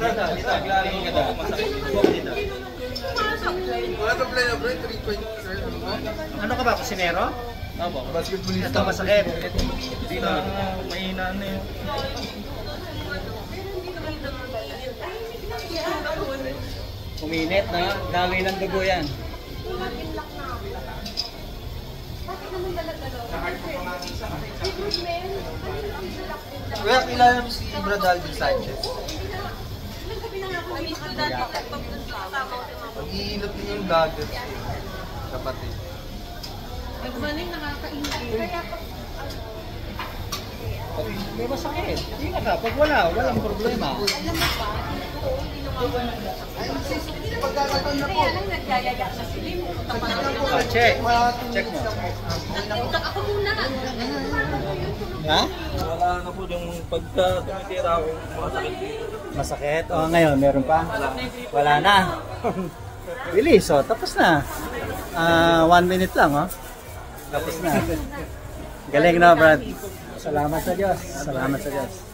Naglaring ka daw. Masakit. Dito. Wala na play na bro, 3.0. Ano ka ba, kusinero? Opo. Basketballista. Ito masakit. Hindi na, mahina na yun. Uminit na, dami ng dugo yan. Kuya, kilala mo si Bradalvin Sanchez? Pag-iilot niyo yung vlogger. Kapatid. Nagmaling nakakaingay. Pag may masakit, ingat ka. Pag wala, walang problema. Alam mo ba, Pagkakataon na po. kaya lang nagyayaya sa silim. Check. Check mo. Ako muna. Ha? Wala na po yung pagka tumitira ako, masakit. Masakit? O ngayon, meron pa? Wala na. Bilis, o. Tapos na. 1 minute lang, o. Tapos na. Galing na, Brad. Salamat sa Diyos. Salamat sa Diyos.